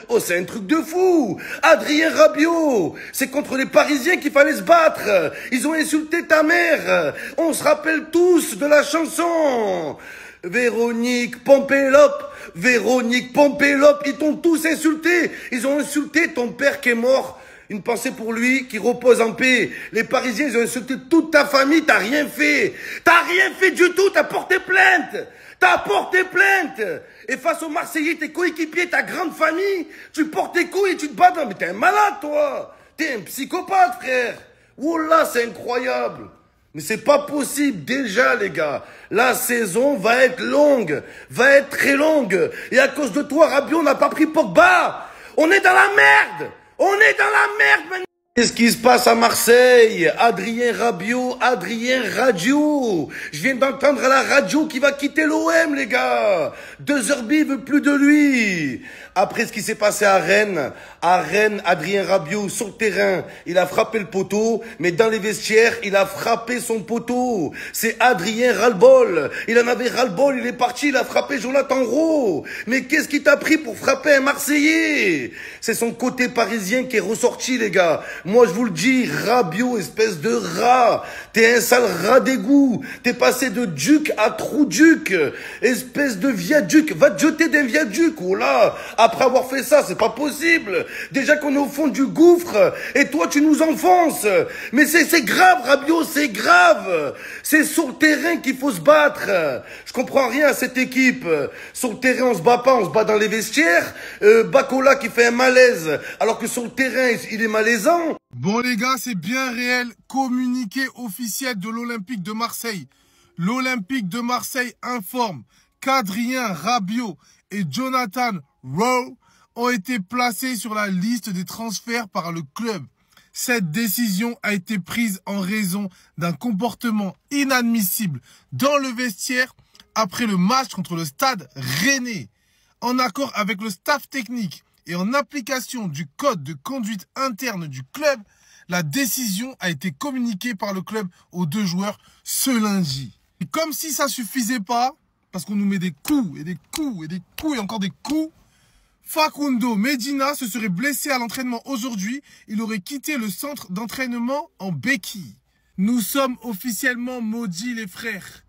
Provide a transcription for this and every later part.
Oh, c'est un truc de fou. Adrien Rabiot, c'est contre les Parisiens qu'il fallait se battre. Ils ont insulté ta mère. On se rappelle tous de la chanson. Véronique Pompélope, ils t'ont tous insulté. Ils ont insulté ton père qui est mort. Une pensée pour lui qui repose en paix. Les Parisiens, ils ont insulté toute ta famille, t'as rien fait. T'as rien fait du tout, t'as porté plainte. Et face aux Marseillais, tes coéquipiers, ta grande famille, tu portes tes couilles et tu te bats. Mais t'es un malade, toi. T'es un psychopathe, frère. Oh là, c'est incroyable. Mais c'est pas possible, déjà, les gars. La saison va être longue, va être très longue. Et à cause de toi, Rabiot n'a pas pris Pogba. On est dans la merde maintenant. Qu'est-ce qui se passe à Marseille? Adrien Rabiot, Je viens d'entendre à la radio qu'il va quitter l'OM, les gars. De Zerbi veut plus de lui. Après ce qui s'est passé à Rennes, Adrien Rabiot, sur le terrain, il a frappé le poteau, mais dans les vestiaires, il a frappé son poteau. C'est Adrien ras-le-bol. Il en avait ras-le-bol, il est parti, il a frappé Jonathan Rowe. Mais qu'est-ce qui t'a pris pour frapper un Marseillais? C'est son côté parisien qui est ressorti, les gars. Moi, je vous le dis, Rabiot, espèce de rat. T'es un sale rat d'égout. T'es passé de duc à trou-duc. Espèce de viaduc. Va te jeter d'un viaduc. Oh là. Après avoir fait ça, c'est pas possible. Déjà qu'on est au fond du gouffre. Et toi, tu nous enfonces. Mais c'est grave, Rabiot, c'est grave. C'est sur le terrain qu'il faut se battre. Je comprends rien à cette équipe. Sur le terrain, on se bat pas, on se bat dans les vestiaires. Bacola qui fait un malaise, alors que sur le terrain, il est malaisant. Bon les gars, c'est bien réel, communiqué officiel de l'Olympique de Marseille. L'Olympique de Marseille informe qu'Adrien Rabiot et Jonathan Rowe ont été placés sur la liste des transferts par le club. Cette décision a été prise en raison d'un comportement inadmissible dans le vestiaire après le match contre le Stade Rennais. En accord avec le staff technique et en application du code de conduite interne du club, la décision a été communiquée par le club aux deux joueurs ce lundi. Et comme si ça suffisait pas, parce qu'on nous met des coups et des coups et des coups et encore des coups, Facundo Medina se serait blessé à l'entraînement aujourd'hui. Il aurait quitté le centre d'entraînement en béquille. Nous sommes officiellement maudits, les frères.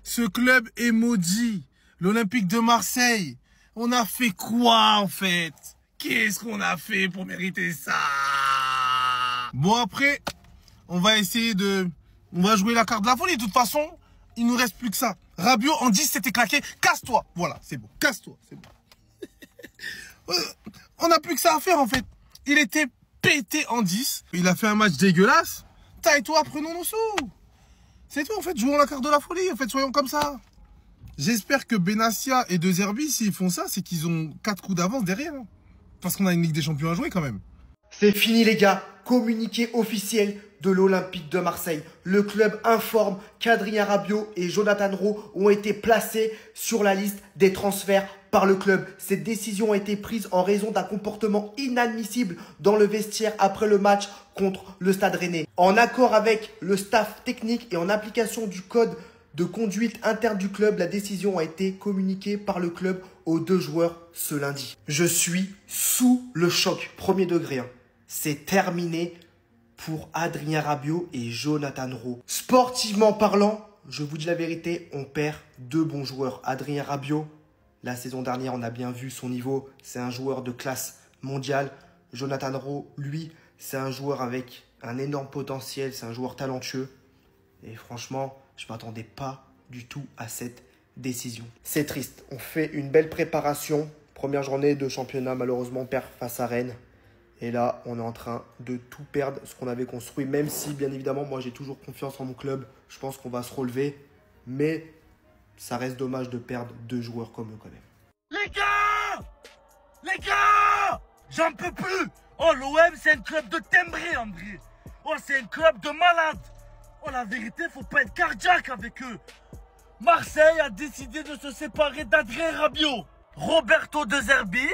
Ce club est maudit. L'Olympique de Marseille. On a fait quoi, en fait? Qu'est-ce qu'on a fait pour mériter ça? Bon, après, on va essayer de... On va jouer la carte de la folie. De toute façon, il nous reste plus que ça. Rabiot, en 10, c'était claqué. Casse-toi. Voilà, c'est bon. Casse-toi, c'est bon. On n'a plus que ça à faire, en fait. Il était pété en 10. Il a fait un match dégueulasse. Et toi, prenons nos sous. C'est tout, en fait. Jouons la carte de la folie. En fait, soyons comme ça. J'espère que Benassia et De Zerbi, s'ils font ça, c'est qu'ils ont 4 coups d'avance derrière. Hein. Parce qu'on a une Ligue des Champions à jouer quand même. C'est fini les gars. Communiqué officiel de l'Olympique de Marseille. Le club informe qu'Adrien Rabiot et Jonathan Rowe ont été placés sur la liste des transferts par le club. Cette décision a été prise en raison d'un comportement inadmissible dans le vestiaire après le match contre le Stade Rennais. En accord avec le staff technique et en application du code de conduite interne du club, la décision a été communiquée par le club aux deux joueurs ce lundi. Je suis sous le choc, premier degré. C'est terminé pour Adrien Rabiot et Jonathan Rowe. Sportivement parlant, je vous dis la vérité, on perd deux bons joueurs. Adrien Rabiot, la saison dernière, on a bien vu son niveau. C'est un joueur de classe mondiale. Jonathan Rowe, lui, c'est un joueur avec un énorme potentiel. C'est un joueur talentueux. Et franchement, je ne m'attendais pas du tout à cette décision. C'est triste. On fait une belle préparation. Première journée de championnat, malheureusement, on perd face à Rennes. Et là, on est en train de tout perdre, ce qu'on avait construit. Même si, bien évidemment, moi, j'ai toujours confiance en mon club. Je pense qu'on va se relever. Mais ça reste dommage de perdre deux joueurs comme eux, quand même. Les gars, j'en peux plus. Oh, l'OM, c'est un club de timbrés, André. Oh, c'est un club de malades. Oh, la vérité, faut pas être cardiaque avec eux. Marseille a décidé de se séparer d'Adrien Rabiot. Roberto De Zerbi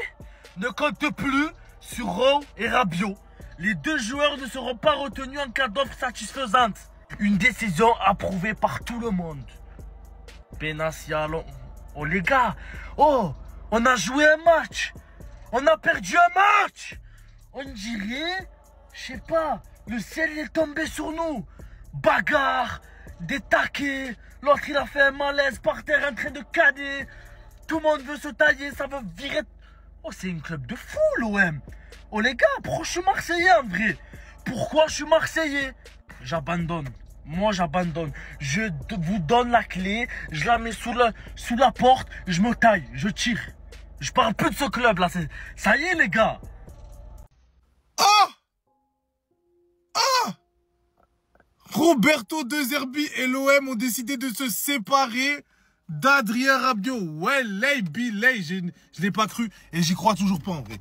ne compte plus sur Rowe et Rabiot. Les deux joueurs ne seront pas retenus en cas d'offre satisfaisante. Une décision approuvée par tout le monde. Benassia, oh les gars, oh, on a joué un match. On a perdu un match. On dirait, je sais pas, le ciel est tombé sur nous. Bagarre, des taquets. L'autre il a fait un malaise par terre en train de cader. Tout le monde veut se tailler, ça veut virer. Oh, c'est un club de fou, l'OM. Oh, les gars, pourquoi je suis Marseillais en vrai? Pourquoi je suis Marseillais? J'abandonne. Moi, j'abandonne. Je vous donne la clé, je la mets sous la porte, je me taille, je tire. Je parle plus de ce club-là. Ça y est, les gars. Ah! Ah! Roberto De Zerbi et l'OM ont décidé de se séparer d'Adrien Rabiot. Ouais, je l'ai pas cru et j'y crois toujours pas en vrai.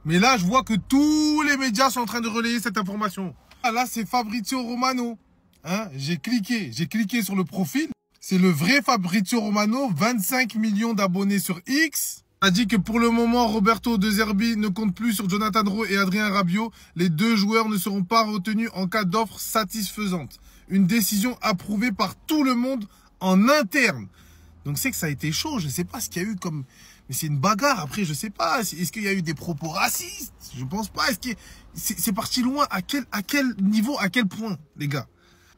Mais là, je vois que tous les médias sont en train de relayer cette information. Ah, là, c'est Fabrizio Romano. Hein, j'ai cliqué sur le profil. C'est le vrai Fabrizio Romano, 25 millions d'abonnés sur X. A dit que pour le moment, Roberto De Zerbi ne compte plus sur Jonathan Rowe et Adrien Rabiot. Les deux joueurs ne seront pas retenus en cas d'offre satisfaisante. Une décision approuvée par tout le monde en interne. Donc c'est que ça a été chaud, je sais pas ce qu'il y a eu comme... Mais c'est une bagarre, après je sais pas, est-ce qu'il y a eu des propos racistes? Je pense pas, est-ce que c'est parti loin? À quel niveau, à quel point, les gars?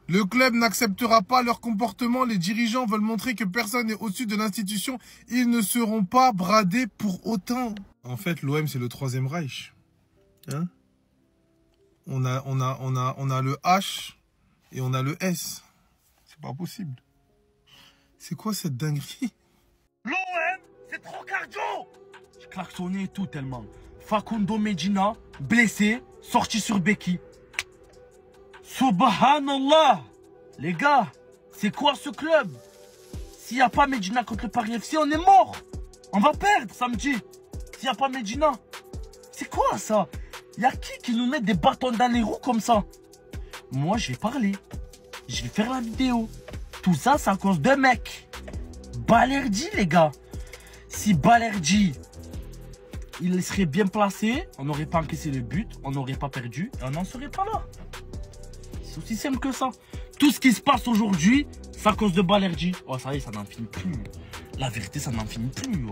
Le club n'acceptera pas leur comportement, les dirigeants veulent montrer que personne n'est au-dessus de l'institution, ils ne seront pas bradés pour autant. En fait, l'OM c'est le troisième Reich. Hein? On a le H et on a le S. C'est pas possible. C'est quoi cette dinguerie? L'OM, c'est trop cardio. J'ai klaxonné et tout tellement. Facundo Medina, blessé, sorti sur béquille. Subhanallah. Les gars, c'est quoi ce club? S'il n'y a pas Medina contre le Paris FC, on est mort. On va perdre samedi. S'il n'y a pas Medina. C'est quoi ça? Il y a qui nous met des bâtons dans les roues comme ça? Moi, je vais parler. Je vais faire la vidéo. Tout ça, c'est à cause de mecs. Balerdi, les gars. Si Balerdi, il serait bien placé, on n'aurait pas encaissé le but, on n'aurait pas perdu et on n'en serait pas là. C'est aussi simple que ça. Tout ce qui se passe aujourd'hui, c'est à cause de Balerdi. Oh, ça y est, ça n'en finit plus. La vérité, ça n'en finit plus.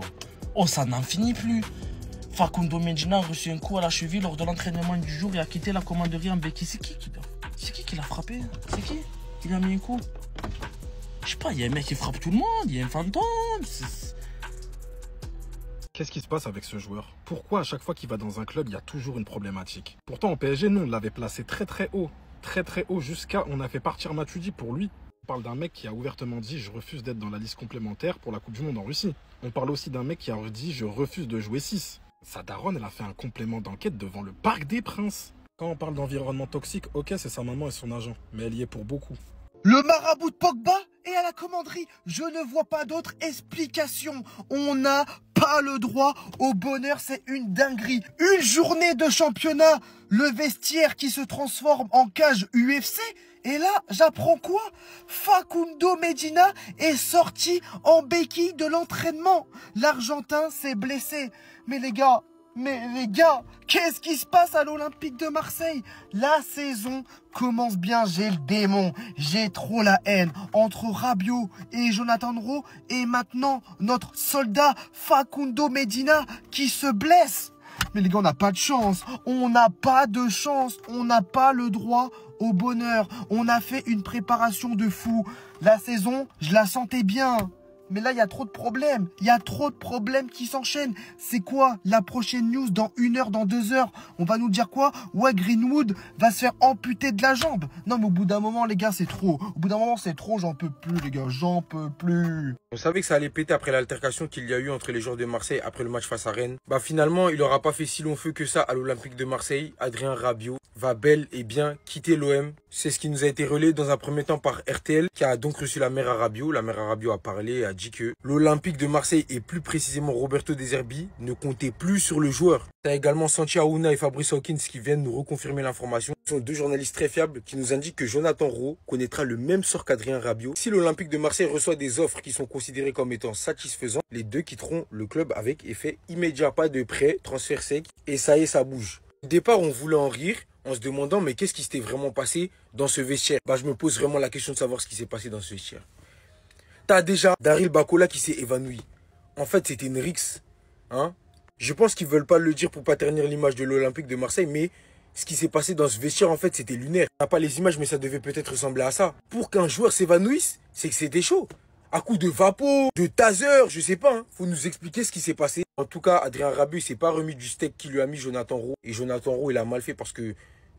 Oh, ça n'en finit plus. Facundo Medina a reçu un coup à la cheville lors de l'entraînement du jour et a quitté la commanderie en béquille. C'est qui l'a frappé? C'est qui lui a mis un coup? Je sais pas, il y a un mec qui frappe tout le monde, il y a un fantôme. Qu'est-ce qui se passe avec ce joueur? Pourquoi à chaque fois qu'il va dans un club, il y a toujours une problématique? Pourtant, en PSG, nous, on l'avait placé très très haut. Très très haut, jusqu'à on a fait partir Matuidi pour lui. On parle d'un mec qui a ouvertement dit « Je refuse d'être dans la liste complémentaire pour la Coupe du Monde en Russie ». On parle aussi d'un mec qui a dit « Je refuse de jouer 6 ». Sa daronne, elle a fait un complément d'enquête devant le Parc des Princes. Quand on parle d'environnement toxique, ok, c'est sa maman et son agent, mais elle y est pour beaucoup. Le marabout de Pogba est à la commanderie. Je ne vois pas d'autre explication. On n'a pas le droit au bonheur, c'est une dinguerie. Une journée de championnat, le vestiaire qui se transforme en cage UFC. Et là, j'apprends quoi? Facundo Medina est sorti en béquille de l'entraînement. L'Argentin s'est blessé. Mais les gars, qu'est-ce qui se passe à l'Olympique de Marseille? La saison commence bien, j'ai le démon, j'ai trop la haine entre Rabiot et Jonathan Rowe et maintenant notre soldat Facundo Medina qui se blesse. Mais les gars, on n'a pas de chance, on n'a pas de chance, on n'a pas le droit au bonheur. On a fait une préparation de fou. La saison, je la sentais bien. Mais là, il y a trop de problèmes. Il y a trop de problèmes qui s'enchaînent. C'est quoi la prochaine news dans 1 heure, dans 2 heures? On va nous dire quoi? Ouais, Greenwood va se faire amputer de la jambe. Non, mais au bout d'un moment, les gars, c'est trop. Au bout d'un moment, c'est trop. J'en peux plus, les gars. J'en peux plus. On savait que ça allait péter après l'altercation qu'il y a eu entre les joueurs de Marseille après le match face à Rennes. Bah finalement, il n'aura pas fait si long feu que ça à l'Olympique de Marseille. Adrien Rabiot va bel et bien quitter l'OM. C'est ce qui nous a été relayé dans un premier temps par RTL, qui a donc reçu la mère à Rabiot. La mère à Rabiot a parlé et a dit que l'Olympique de Marseille, et plus précisément Roberto De Zerbi, ne comptait plus sur le joueur. T'as également Santi Aouna et Fabrice Hawkins qui viennent nous reconfirmer l'information. Ce sont 2 journalistes très fiables qui nous indiquent que Jonathan Rowe connaîtra le même sort qu'Adrien Rabiot. Si l'Olympique de Marseille reçoit des offres qui sont considérées comme étant satisfaisantes, les deux quitteront le club avec effet immédiat. Pas de prêt, transfert sec, et ça y est, ça bouge. Au départ, on voulait en rire en se demandant mais qu'est-ce qui s'était vraiment passé dans ce vestiaire? Bah, je me pose vraiment la question de savoir ce qui s'est passé dans ce vestiaire. T'as déjà Daryl Bakola qui s'est évanoui. En fait, c'était une rixe. Hein? Je pense qu'ils veulent pas le dire pour pas ternir l'image de l'Olympique de Marseille, mais ce qui s'est passé dans ce vestiaire, en fait, c'était lunaire. On n'a pas les images, mais ça devait peut-être ressembler à ça. Pour qu'un joueur s'évanouisse, c'est que c'était chaud. À coup de vapeau, de taser, je sais pas. Hein. Faut nous expliquer ce qui s'est passé. En tout cas, Adrien Rabiot, il s'est pas remis du steak qu'il lui a mis Jonathan Rowe. Et Jonathan Rowe, il a mal fait parce que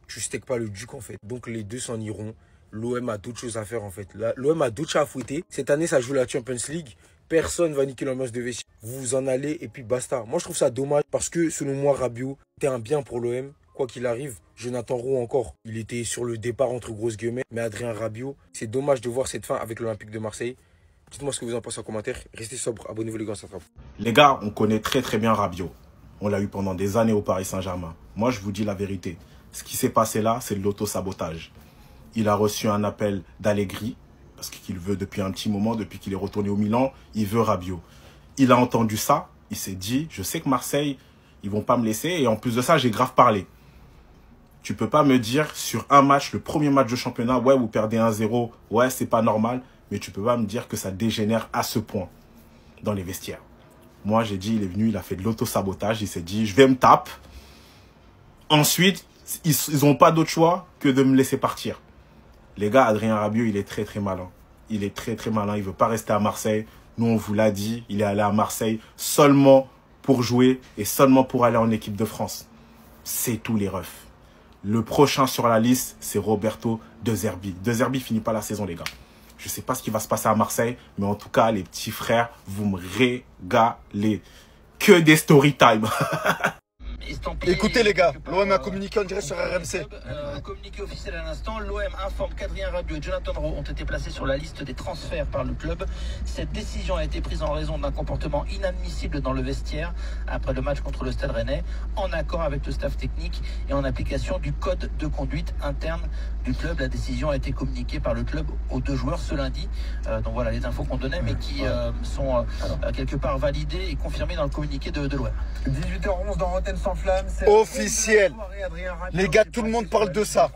tu steaks pas le duc, en fait. Donc les deux s'en iront. L'OM a d'autres choses à faire, en fait. L'OM a d'autres chats à fouetter. Cette année, ça joue la Champions League. Personne va niquer l'ambiance de vestiaire. Vous vous en allez et puis basta. Moi, je trouve ça dommage parce que, selon moi, Rabiot était un bien pour l'OM. Quoi qu'il arrive, Jonathan Rowe encore, il était sur le départ entre grosses guillemets. Mais Adrien Rabiot, c'est dommage de voir cette fin avec l'Olympique de Marseille. Dites-moi ce que vous en pensez en commentaire. Restez sobre, abonnez-vous les gars, ça frappe. Les gars, on connaît très bien Rabiot. On l'a eu pendant des années au Paris Saint-Germain. Moi, je vous dis la vérité. Ce qui s'est passé là, c'est de l'auto-sabotage. Il a reçu un appel d'Allegri, parce qu'il veut depuis un petit moment, depuis qu'il est retourné au Milan, il veut Rabiot. Il a entendu ça, il s'est dit, je sais que Marseille, ils vont pas me laisser, et en plus de ça, j'ai grave parlé. Tu peux pas me dire sur un match, le premier match de championnat, ouais, vous perdez 1-0, ouais, c'est pas normal, mais tu peux pas me dire que ça dégénère à ce point dans les vestiaires. Moi, j'ai dit, il est venu, il a fait de l'auto-sabotage, il s'est dit, je vais me taper. Ensuite, ils n'ont pas d'autre choix que de me laisser partir. Les gars, Adrien Rabiot, il est très malin. Il est très malin, il veut pas rester à Marseille. Nous, on vous l'a dit, il est allé à Marseille seulement pour jouer et seulement pour aller en équipe de France. C'est tout les refs. Le prochain sur la liste, c'est Roberto De Zerbi. De Zerbi finit pas la saison, les gars. Je sais pas ce qui va se passer à Marseille, mais en tout cas, les petits frères, vous me régalez. Que des story time. Écoutez les gars, l'OM a communiqué en direct sur RMC. Communiqué officiel à l'instant, l'OM informe qu'Adrien Rabiot et Jonathan Rowe ont été placés sur la liste des transferts par le club. Cette décision a été prise en raison d'un comportement inadmissible dans le vestiaire après le match contre le Stade Rennais, en accord avec le staff technique et en application du code de conduite interne du club. La décision a été communiquée par le club aux deux joueurs ce lundi. Donc voilà les infos qu'on donnait, mais qui sont quelque part validées et confirmées dans le communiqué de l'OM. 18h11 dans Rotten sans flamme. Officiel. Les gars, tout le monde parle de ça.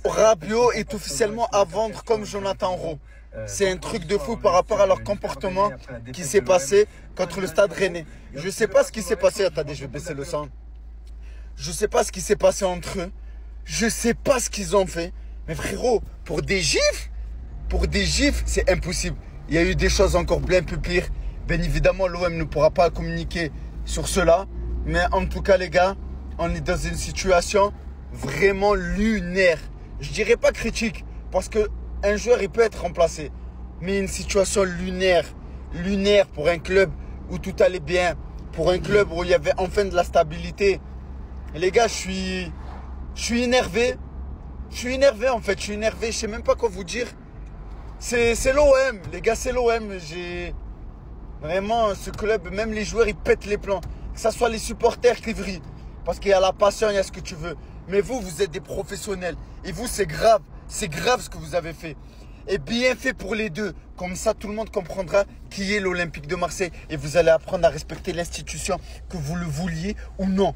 Rabiot est officiellement à vendre comme Jonathan Rowe. C'est un truc de fou par rapport à leur comportement qui s'est passé contre le Stade Rennais. Je sais pas ce qui s'est passé. Attendez, je vais baisser le son. Je sais pas ce qui s'est passé entre eux. Je sais pas ce qu'ils ont fait. Mais frérot, pour des gifs, c'est impossible. Il y a eu des choses encore bien plus pires. Bien évidemment, l'OM ne pourra pas communiquer sur cela. Mais en tout cas, les gars, on est dans une situation vraiment lunaire. Je dirais pas critique, parce qu'un joueur, il peut être remplacé. Mais une situation lunaire. Lunaire pour un club où tout allait bien. Pour un club où il y avait enfin de la stabilité. Et les gars, je suis énervé. Je suis énervé en fait. Je suis énervé. Je sais même pas quoi vous dire. C'est l'OM. Les gars, c'est l'OM. Vraiment, ce club, même les joueurs, ils pètent les plans. Que ce soit les supporters qui vrillent. Parce qu'il y a la passion, il y a ce que tu veux. Mais vous êtes des professionnels. Et vous, c'est grave. C'est grave ce que vous avez fait. Et bien fait pour les deux. Comme ça, tout le monde comprendra qui est l'Olympique de Marseille. Et vous allez apprendre à respecter l'institution, que vous le vouliez ou non.